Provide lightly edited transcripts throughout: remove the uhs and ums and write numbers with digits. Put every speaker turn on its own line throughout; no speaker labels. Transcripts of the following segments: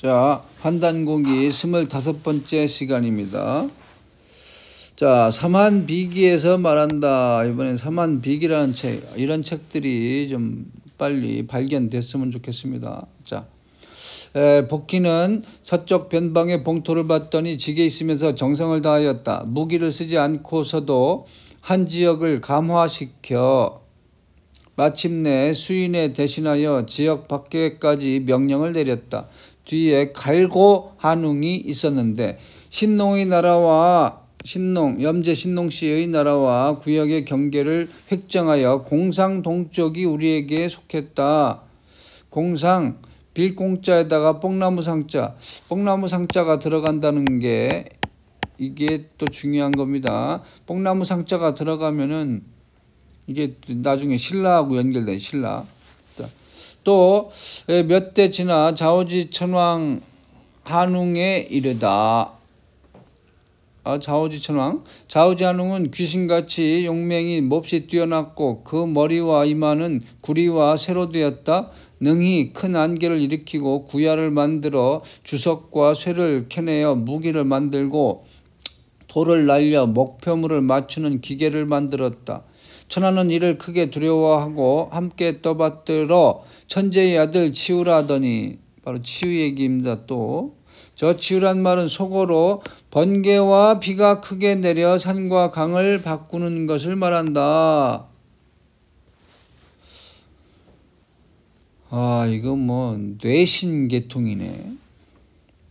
자, 한단고기 25번째 시간입니다. 자, 삼한비기에서 말한다. 이번엔 삼한비기라는 책, 이런 책들이 좀 빨리 발견됐으면 좋겠습니다. 자, 복희는 서쪽 변방의 봉토를 봤더니 지게 있으면서 정성을 다하였다. 무기를 쓰지 않고서도 한 지역을 감화시켜 마침내 수인에 대신하여 지역 밖에까지 명령을 내렸다. 뒤에 갈고 한웅이 있었는데 신농의 나라와 염제 신농씨의 나라와 구역의 경계를 획정하여 공상 동쪽이 우리에게 속했다. 공상 빌공자에다가 뽕나무 상자가 들어간다는 게 이게 또 중요한 겁니다. 뽕나무 상자가 들어가면은 이게 나중에 신라하고 연결된 신라. 또 몇 대 지나 자오지 천왕 한웅에 이르다. 자오지 천왕. 자오지 한웅은 귀신같이 용맹이 몹시 뛰어났고 그 머리와 이마는 구리와 쇠로 되었다. 능히 큰 안개를 일으키고 구야를 만들어 주석과 쇠를 캐내어 무기를 만들고 돌을 날려 목표물을 맞추는 기계를 만들었다. 천하는 이를 크게 두려워하고 함께 떠받들어 천재의 아들 치우라 하더니, 바로 치우 얘기입니다. 또 저 치우란 말은 속어로 번개와 비가 크게 내려 산과 강을 바꾸는 것을 말한다. 이거 뭐 뇌신계통이네.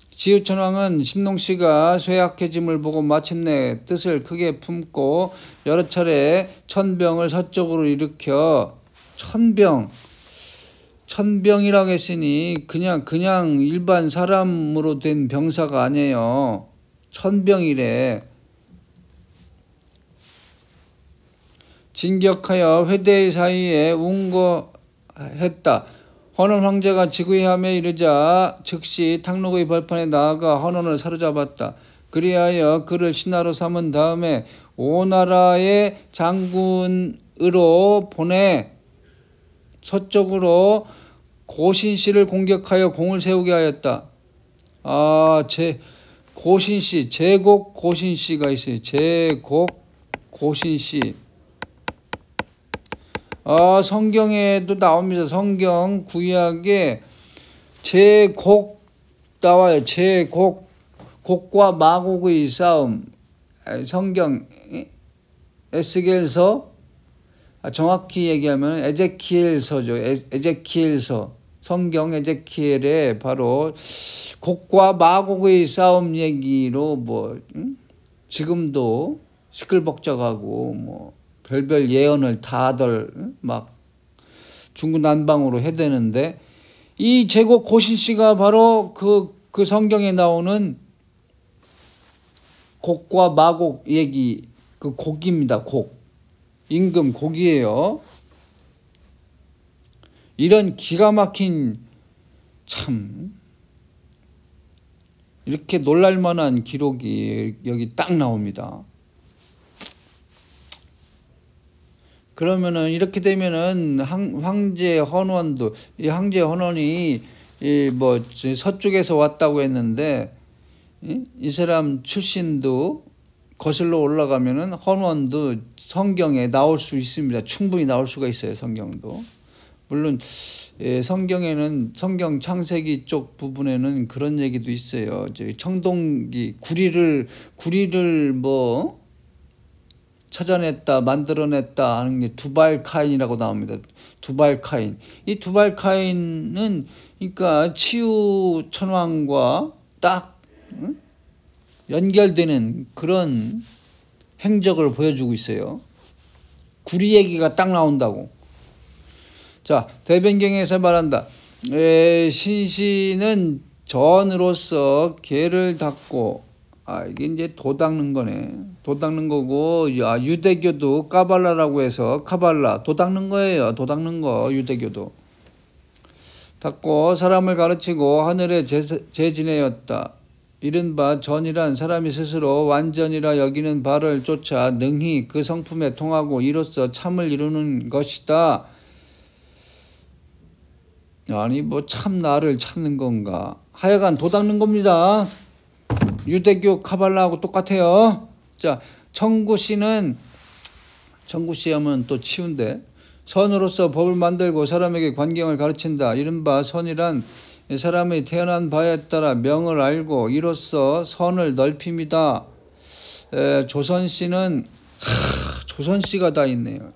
지우천왕은 신농씨가 쇠약해짐을 보고 마침내 뜻을 크게 품고 여러 차례 천병을 서쪽으로 일으켜 천병이라고 했으니 그냥 일반 사람으로 된 병사가 아니에요. 천병이래. 진격하여 회대 사이에 운거했다. 헌원 황제가 지구의함에 이르자 즉시 탕록의 벌판에 나아가 헌원을 사로잡았다. 그리하여 그를 신하로 삼은 다음에 오나라의 장군으로 보내 서쪽으로 고신씨를 공격하여 공을 세우게 하였다. 고신씨, 제곡 고신씨가 있어요. 제곡 고신씨. 성경에도 나옵니다. 성경 구약에 제곡 나와요. 제곡, 곡과 마곡의 싸움. 성경 에스겔서, 정확히 얘기하면 에제키엘서죠. 에제키엘서. 성경 에제키엘에 바로 곡과 마곡의 싸움 얘기로 지금도 시끌벅적하고 별별 예언을 다들 막 중구난방으로 해대는데, 이 제곡 고신씨가 바로 그 성경에 나오는 곡과 마곡 얘기, 그 곡입니다. 곡. 임금 곡이에요. 이런 기가 막힌, 참 이렇게 놀랄만한 기록이 여기 딱 나옵니다. 그러면은 이렇게 되면은 황제 헌원도, 이 황제 헌원이 서쪽에서 왔다고 했는데 이 사람 출신도 거슬러 올라가면은 헌원도 성경에 나올 수 있습니다. 충분히 나올 수가 있어요. 성경도. 물론 성경에는, 성경 창세기 쪽 부분에는 그런 얘기도 있어요. 청동기 구리를 찾아냈다, 만들어냈다 하는 게 두발카인이라고 나옵니다. 두발카인. 이 두발카인은 그러니까 치우 천왕과 딱 연결되는 그런 행적을 보여주고 있어요. 구리 얘기가 딱 나온다고. 자, 대변경에서 말한다. 신씨는 전으로서 개를 닦고, 이게 이제 도 닦는 거네. 도 닦는 거고, 유대교도 까발라라고 해서 카발라, 도 닦는 거예요. 도 닦는 거, 유대교도. 닦고 사람을 가르치고 하늘에 재지내었다. 이른바 전이란 사람이 스스로 완전이라 여기는 바를 쫓아 능히 그 성품에 통하고 이로써 참을 이루는 것이다. 아니 뭐 참 나를 찾는 건가. 하여간 도닦는 겁니다. 유대교 카발라하고 똑같아요. 자, 청구씨 하면 또 치운데, 선으로서 법을 만들고 사람에게 관경을 가르친다. 이른바 선이란 사람의 태어난 바에 따라 명을 알고 이로써 선을 넓힙니다. 조선씨는 조선씨가 다 있네요.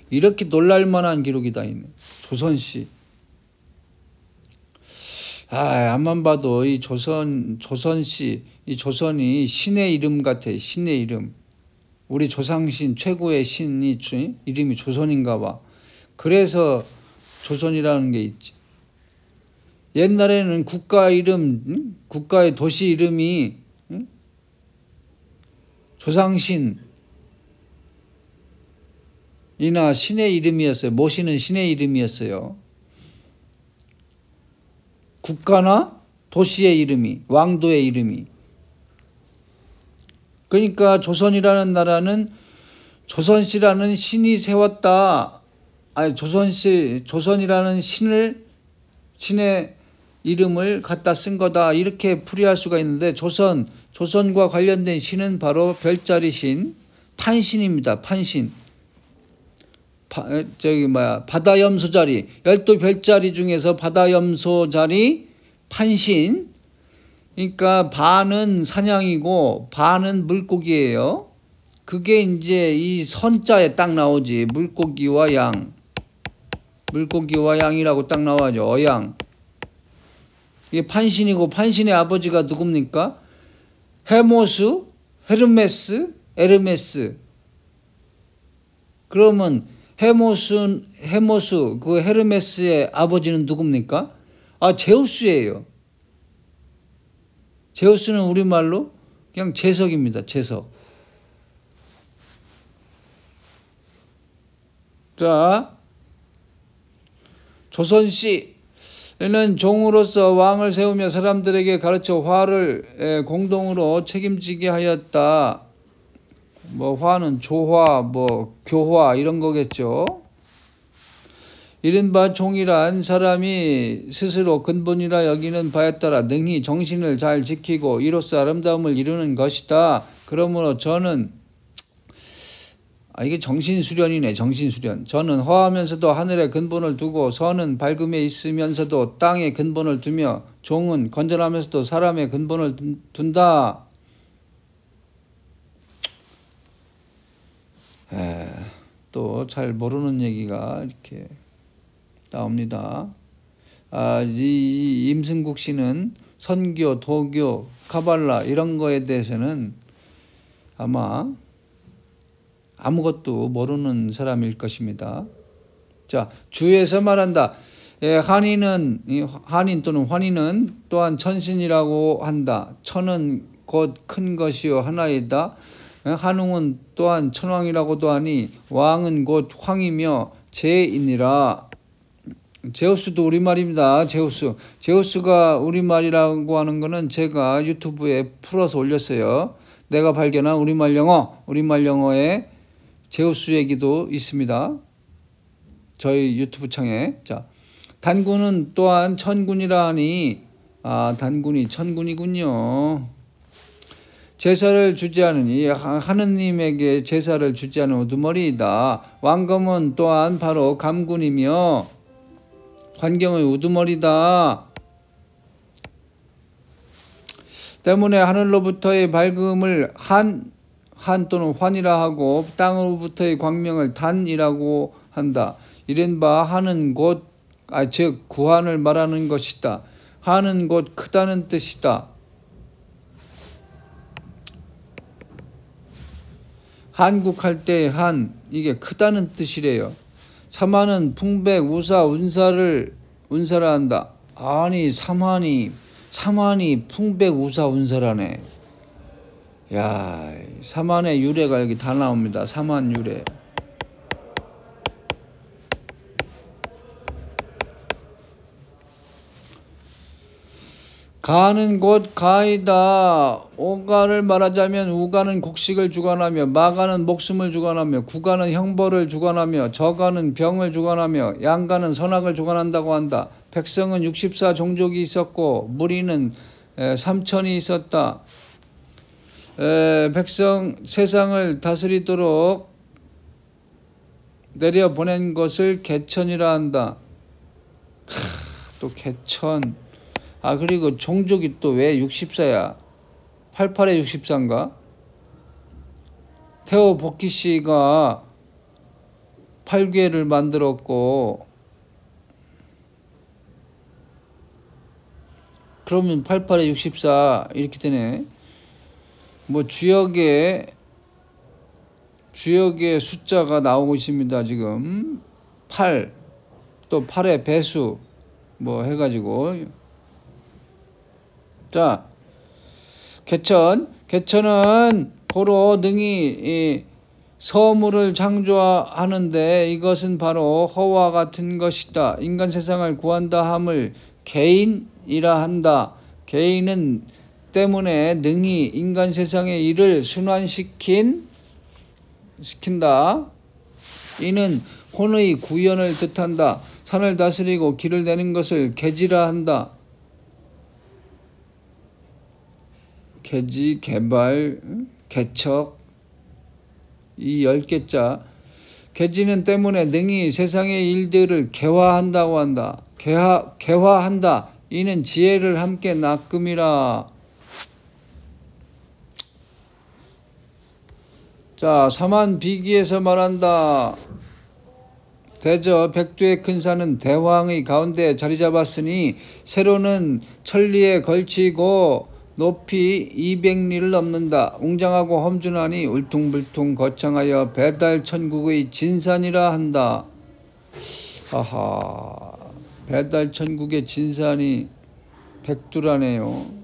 이렇게 놀랄만한 기록이 다 있네. 조선씨. 앞만 봐도 이 조선씨, 이 조선이 신의 이름 같아. 신의 이름. 우리 조상신 최고의 신이 이름이 조선인가 봐. 그래서 조선이라는 게 있지. 옛날에는 국가 이름, 국가의 도시 이름이 조상신이나 신의 이름이었어요. 모시는 신의 이름이었어요. 국가나 도시의 이름이, 왕도의 이름이. 그러니까 조선이라는 나라는 조선씨라는 신이 세웠다. 아니 조선이라는 신의 이름을 갖다 쓴 거다. 이렇게 풀이할 수가 있는데, 조선과 관련된 신은 바로 별자리 신, 판신입니다. 판신. 바다염소자리, 12별자리 중에서 바다염소자리 판신. 그러니까 반은 사냥이고 반은 물고기예요. 그게 이제 이 선자에 딱 나오지. 물고기와 양. 물고기와 양이라고 딱 나와죠. 어양. 이게 판신이고, 판신의 아버지가 누굽니까? 헤모스, 헤르메스, 에르메스. 그러면 헤모스 그 헤르메스의 아버지는 누굽니까? 제우스예요. 제우스는 우리말로 그냥 제석입니다. 제석. 자, 조선씨는 종으로서 왕을 세우며 사람들에게 가르쳐 화를 공동으로 책임지게 하였다. 뭐 화는 조화, 뭐 교화 이런 거겠죠. 이른바 종이란 사람이 스스로 근본이라 여기는 바에 따라 능히 정신을 잘 지키고 이로써 아름다움을 이루는 것이다. 그러므로 저는 이게 정신수련이네. 정신수련. 저는 허하면서도 하늘에 근본을 두고, 선은 밝음에 있으면서도 땅에 근본을 두며, 종은 건전하면서도 사람의 근본을 둔다. 또 잘 모르는 얘기가 이렇게 나옵니다. 이 임승국 씨는 선교, 도교, 카발라 이런 거에 대해서는 아마 아무것도 모르는 사람일 것입니다. 자, 주에서 말한다. 한인 또는 환인은 또한 천신이라고 한다. 천은 곧 큰 것이요 하나이다. 한웅은 또한 천왕이라고도 하니, 왕은 곧 황이며 제이니라. 제우스도 우리말입니다. 제우스가 우리말이라고 하는 거는 제가 유튜브에 풀어서 올렸어요. 내가 발견한 우리말 영어에 제우스 얘기도 있습니다. 저희 유튜브 창에. 자, 단군은 또한 천군이라 하니, 단군이 천군이군요. 제사를 주지 않으니 하느님에게 제사를 주지 않은 우두머리이다. 왕검은 또한 바로 감군이며 관경의 우두머리다. 때문에 하늘로부터의 밝음을 한 또는 환이라 하고, 땅으로부터의 광명을 단이라고 한다. 이른바 한은 곧 즉 구한을 말하는 것이다. 한은 곧 크다는 뜻이다. 한국할 때 한, 이게 크다는 뜻이래요. 삼한은 풍백, 우사, 운사라 한다. 아니 삼한이 풍백, 우사, 운사라네. 야, 삼한의 유래가 여기 다 나옵니다. 삼한 유래. 가는 곧 가이다. 오가를 말하자면 우가는 곡식을 주관하며, 마가는 목숨을 주관하며, 구가는 형벌을 주관하며, 저가는 병을 주관하며, 양가는 선악을 주관한다고 한다. 백성은 64 종족이 있었고 무리는 3천이 있었다. 백성 세상을 다스리도록 내려보낸 것을 개천이라 한다. 또 개천. 그리고 종족이 또 왜 64야? 88에 64인가? 태호 복희 씨가 8개를 만들었고, 그러면 88에 64 이렇게 되네. 뭐 주역의 숫자가 나오고 있습니다. 지금 8, 또 8의 배수 뭐 해가지고. 자, 개천은 고로 능히 서물을 창조하는데 이것은 바로 허와 같은 것이다. 인간 세상을 구한다 함을 개인이라 한다. 개인은 때문에 능히 인간 세상의 일을 순환시킨다. 이는 혼의 구현을 뜻한다. 산을 다스리고 길을 내는 것을 개지라 한다. 개지, 개발, 개척, 이 10개자. 개지는 때문에 능히 세상의 일들을 개화한다고 한다. 개화한다. 이는 지혜를 함께 낚음이라. 자, 사만비기에서 말한다. 대저 백두의 큰 산은 대황의 가운데 자리 잡았으니 세로는 천리에 걸치고 높이 200리를 넘는다. 웅장하고 험준하니 울퉁불퉁 거창하여 배달천국의 진산이라 한다. 아하, 배달천국의 진산이 백두라네요.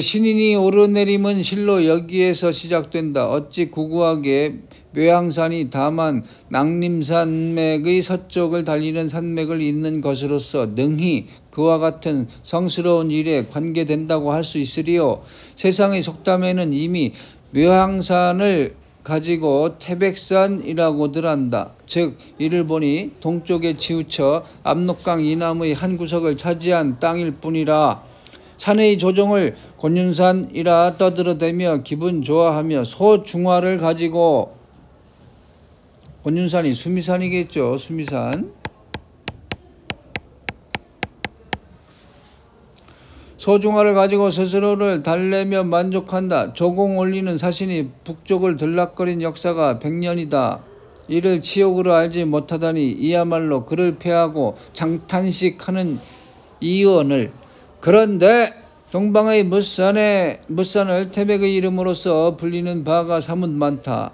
신인이 오르내림은 실로 여기에서 시작된다. 어찌 구구하게 묘향산이 다만 낭림산맥의 서쪽을 달리는 산맥을 잇는 것으로서 능히 그와 같은 성스러운 일에 관계된다고 할 수 있으리요. 세상의 속담에는 이미 묘향산을 가지고 태백산이라고들 한다. 즉 이를 보니 동쪽에 치우쳐 압록강 이남의 한 구석을 차지한 땅일 뿐이라. 산의 조종을 곤윤산이라 떠들어대며 기분 좋아하며 소중화를 가지고, 곤윤산이 수미산이겠죠. 수미산. 소중화를 가지고 스스로를 달래며 만족한다. 조공 올리는 사신이 북쪽을 들락거린 역사가 100년이다. 이를 치욕으로 알지 못하다니 이야말로 그를 패하고 장탄식하는 이언을. 그런데 동방의 무산을 태백의 이름으로서 불리는 바가 사뭇 많다.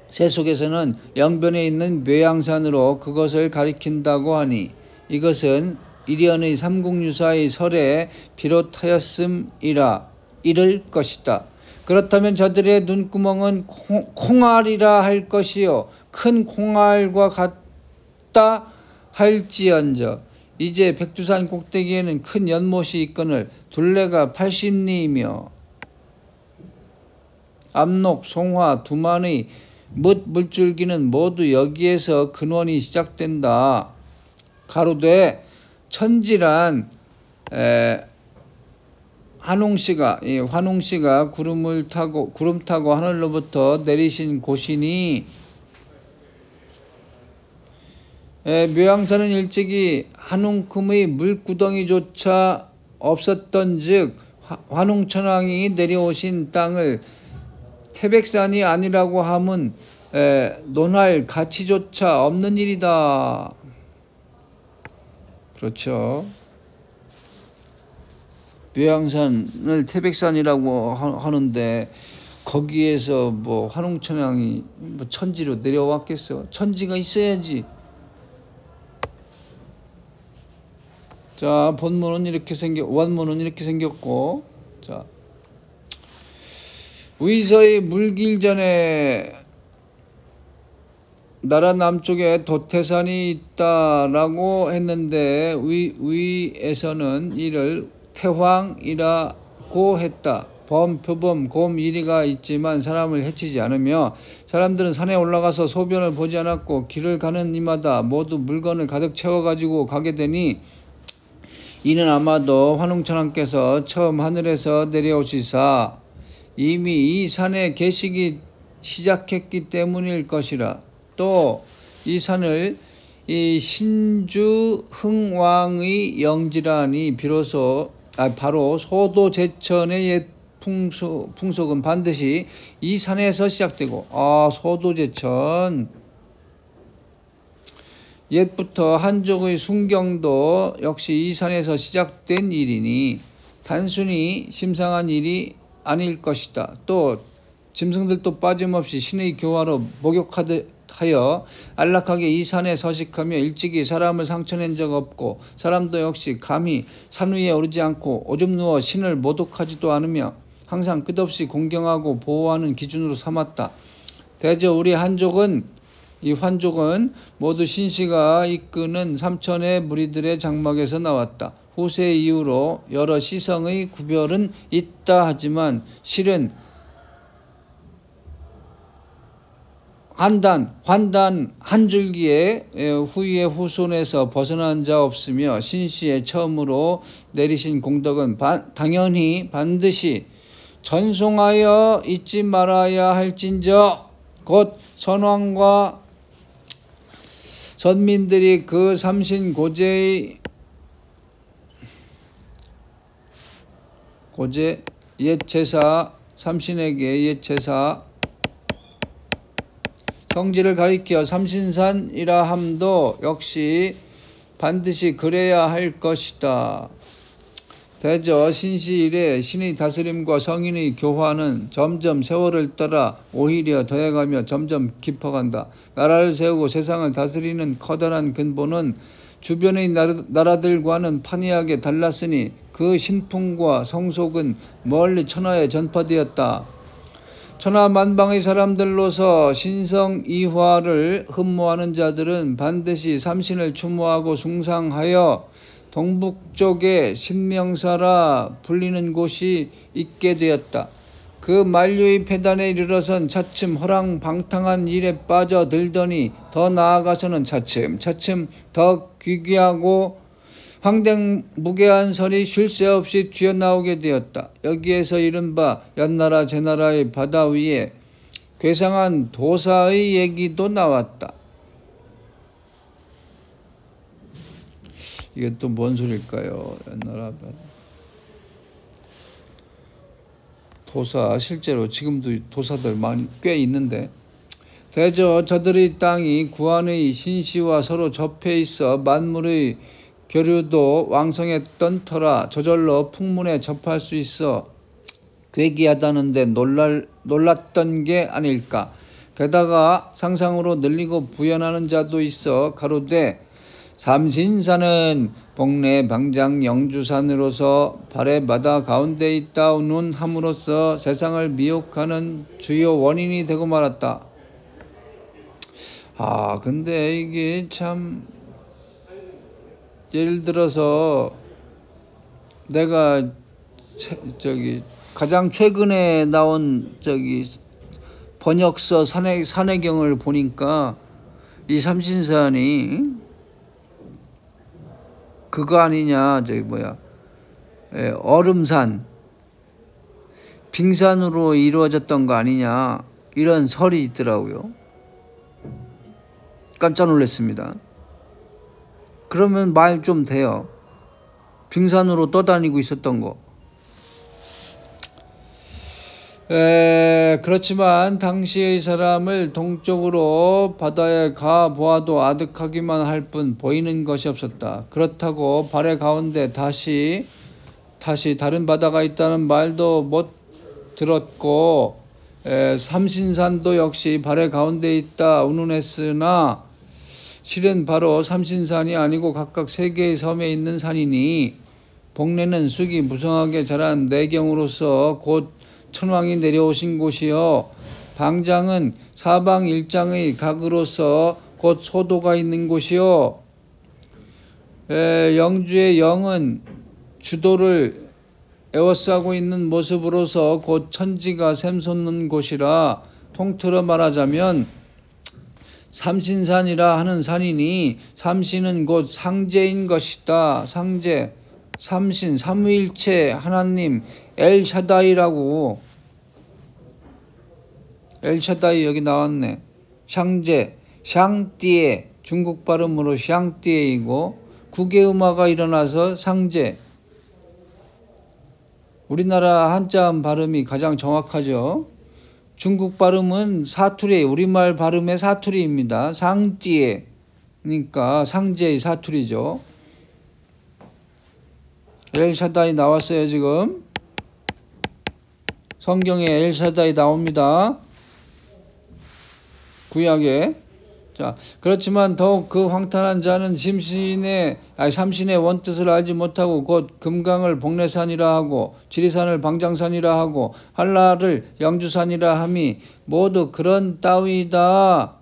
세속에서는 영변에 있는 묘향산으로 그것을 가리킨다고 하니 이것은 일현의 삼국유사의 설에 비롯하였음이라 이를 것이다. 그렇다면 저들의 눈구멍은 콩알이라 할 것이요 큰 콩알과 같다 할지언정. 이제 백두산 꼭대기에는 큰 연못이 있거늘 둘레가 80리이며 압록, 송화, 두만의 물줄기는 모두 여기에서 근원이 시작된다. 가로되 천지란 환웅씨가 구름 타고 하늘로부터 내리신 곳이니, 묘향산은 일찍이 한웅큼의 물구덩이조차 없었던 즉 환웅천왕이 내려오신 땅을 태백산이 아니라고 함은 논할 가치조차 없는 일이다. 그렇죠. 묘향산을 태백산이라고 하는데 거기에서 뭐 환웅천왕이 뭐 천지로 내려왔겠어. 천지가 있어야지. 자, 원문은 이렇게 생겼고, 자, 위서의 물길전에 나라 남쪽에 도태산이 있다라고 했는데 위에서는 이를 태황이라고 했다. 표범, 곰, 이리가 있지만 사람을 해치지 않으며 사람들은 산에 올라가서 소변을 보지 않았고 길을 가는 이마다 모두 물건을 가득 채워가지고 가게 되니 이는 아마도 환웅천왕께서 처음 하늘에서 내려오시사 이미 이 산에 계시기 시작했기 때문일 것이라. 또 이 산을 이 신주흥왕의 영지라니 바로 소도제천의 옛 풍속은 반드시 이 산에서 시작되고, 소도제천 옛부터 한족의 순경도 역시 이 산에서 시작된 일이니 단순히 심상한 일이 아닐 것이다. 또 짐승들도 빠짐없이 신의 교화로 목욕하여 안락하게 이 산에 서식하며 일찍이 사람을 상처낸 적 없고 사람도 역시 감히 산 위에 오르지 않고 오줌 누워 신을 모독하지도 않으며 항상 끝없이 공경하고 보호하는 기준으로 삼았다. 대저 우리 환족은 모두 신씨가 이끄는 삼천의 무리들의 장막에서 나왔다. 후세 이후로 여러 시성의 구별은 있다 하지만 실은 환단 한 줄기에 후의 후손에서 벗어난 자 없으며 신씨의 처음으로 내리신 공덕은 당연히 반드시 전송하여 잊지 말아야 할진저 곧 선왕과 선민들이 그 삼신 고제 옛 제사 삼신에게 옛 제사 성지를 가리켜 삼신산이라 함도 역시 반드시 그래야 할 것이다. 대저 신씨 이래 신의 다스림과 성인의 교화는 점점 세월을 따라 오히려 더해가며 점점 깊어간다. 나라를 세우고 세상을 다스리는 커다란 근본은 주변의 나라들과는 판이하게 달랐으니 그 신풍과 성속은 멀리 천하에 전파되었다. 천하만방의 사람들로서 신성이화를 흠모하는 자들은 반드시 삼신을 추모하고 숭상하여 동북쪽에 신명사라 불리는 곳이 있게 되었다. 그 만류의 폐단에 이르러선 차츰 허랑방탕한 일에 빠져들더니 더 나아가서는 차츰 더 귀귀하고 황댕무계한 설이 쉴 새 없이 튀어나오게 되었다. 여기에서 이른바 연나라 제나라의 바다 위에 괴상한 도사의 얘기도 나왔다. 이게 또 뭔 소릴까요? 연나라 도사, 실제로 지금도 도사들 많이 꽤 있는데 대저 저들의 땅이 구한의 신씨와 서로 접해 있어 만물의 교류도 왕성했던 터라 저절로 풍문에 접할 수 있어 괴기하다는데 놀랐던 게 아닐까. 게다가 상상으로 늘리고 부연하는 자도 있어 가로되 삼신산은 복내 방장 영주산으로서 발의 바다 가운데 있다오는 함으로써 세상을 미혹하는 주요 원인이 되고 말았다. 근데 이게 참 예를 들어서 내가 가장 최근에 나온 번역서 산해경을 보니까 이 삼신산이 그거 아니냐, 얼음산, 빙산으로 이루어졌던 거 아니냐, 이런 설이 있더라고요. 깜짝 놀랐습니다. 그러면 말 좀 돼요. 빙산으로 떠다니고 있었던 거. 그렇지만 당시의 사람을 동쪽으로 바다에 가 보아도 아득하기만 할 뿐 보이는 것이 없었다. 그렇다고 발의 가운데 다시 다른 바다가 있다는 말도 못 들었고 삼신산도 역시 발의 가운데 있다 운운했으나 실은 바로 삼신산이 아니고 각각 세 개의 섬에 있는 산이니 복내는 쑥이 무성하게 자란 내경으로서 곧 천왕이 내려오신 곳이요 방장은 사방 일장의 각으로서 곧 소도가 있는 곳이요 영주의 영은 주도를 에워싸고 있는 모습으로서 곧 천지가 샘솟는 곳이라 통틀어 말하자면 삼신산이라 하는 산이니 삼신은 곧 상제인 것이다. 상제, 삼신, 삼위일체 하나님 엘샤다이라고. 엘샤다이 여기 나왔네. 샹제, 샹띠에 중국 발음으로 샹띠에이고 국외음화가 일어나서 상제. 우리나라 한자음 발음이 가장 정확하죠. 중국 발음은 사투리, 우리말 발음의 사투리입니다. 상띠에, 그러니까 상제의 사투리죠. 엘샤다이 나왔어요 지금. 성경에 엘샤다이 나옵니다. 구약에. 자, 그렇지만 더욱 그 황탄한 자는 삼신의 원뜻을 알지 못하고 곧 금강을 복례산이라 하고 지리산을 방장산이라 하고 한라를 영주산이라 함이 모두 그런 따위다.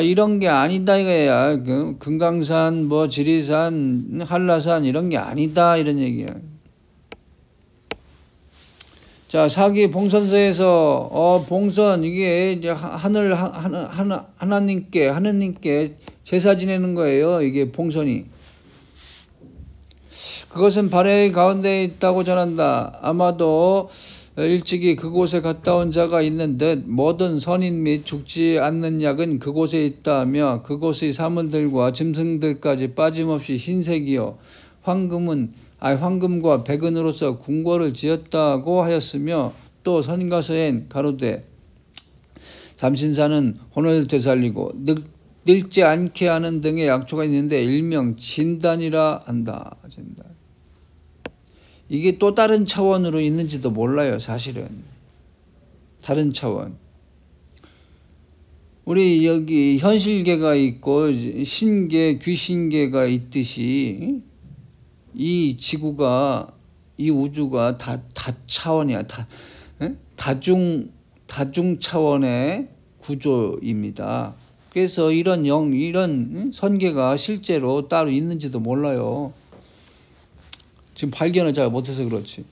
이런 게 아니다 이거야. 금강산, 지리산, 한라산 이런 게 아니다 이런 얘기야. 자, 사기 봉선서에서 봉선 이게 이제 하나님께 제사 지내는 거예요. 이게 봉선이. 그것은 발해의 가운데에 있다고 전한다. 아마도 일찍이 그곳에 갔다 온 자가 있는 듯 모든 선인 및 죽지 않는 약은 그곳에 있다며 그곳의 사문들과 짐승들까지 빠짐없이 흰색이요 황금과 백은으로서 궁궐을 지었다고 하였으며 또 선가서엔 가로되 삼신산은 혼을 되살리고 늙지 않게 하는 등의 약초가 있는데 일명 진단이라 한다. 진단. 이게 또 다른 차원으로 있는지도 몰라요. 사실은. 다른 차원. 우리 여기 현실계가 있고 신계, 귀신계가 있듯이 이 지구가, 이 우주가 다 차원이야. 다중 차원의 구조입니다. 그래서 이런 선계가 실제로 따로 있는지도 몰라요. 지금 발견을 잘 못해서 그렇지.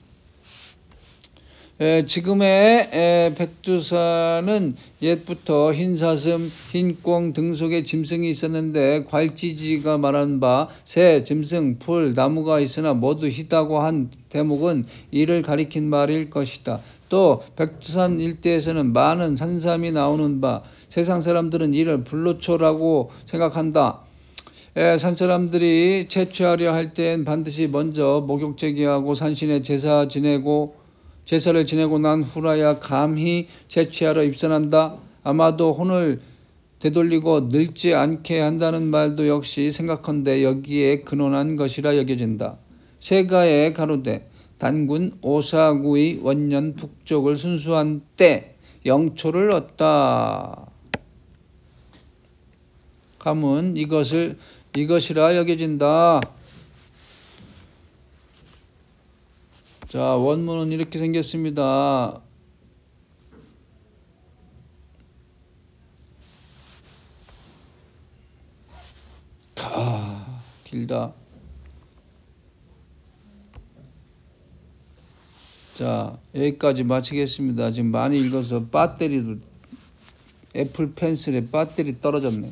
지금의 백두산은 옛부터 흰사슴, 흰꽁 등 속에 짐승이 있었는데 괄지지가 말한 바 새, 짐승, 풀, 나무가 있으나 모두 희다고 한 대목은 이를 가리킨 말일 것이다. 또 백두산 일대에서는 많은 산삼이 나오는 바 세상 사람들은 이를 불로초라고 생각한다. 산사람들이 채취하려 할 땐 반드시 먼저 목욕 제기하고 산신에 제사를 지내고 난 후라야 감히 채취하러 입선한다. 아마도 혼을 되돌리고 늙지 않게 한다는 말도 역시 생각컨대 여기에 근원한 것이라 여겨진다. 세가에 가로되 단군 오사구의 원년 북쪽을 순수한 때 영초를 얻다. 감은 이것이라 여겨진다. 자, 원문은 이렇게 생겼습니다. 길다. 자, 여기까지 마치겠습니다. 지금 많이 읽어서 애플 펜슬에 배터리 떨어졌네.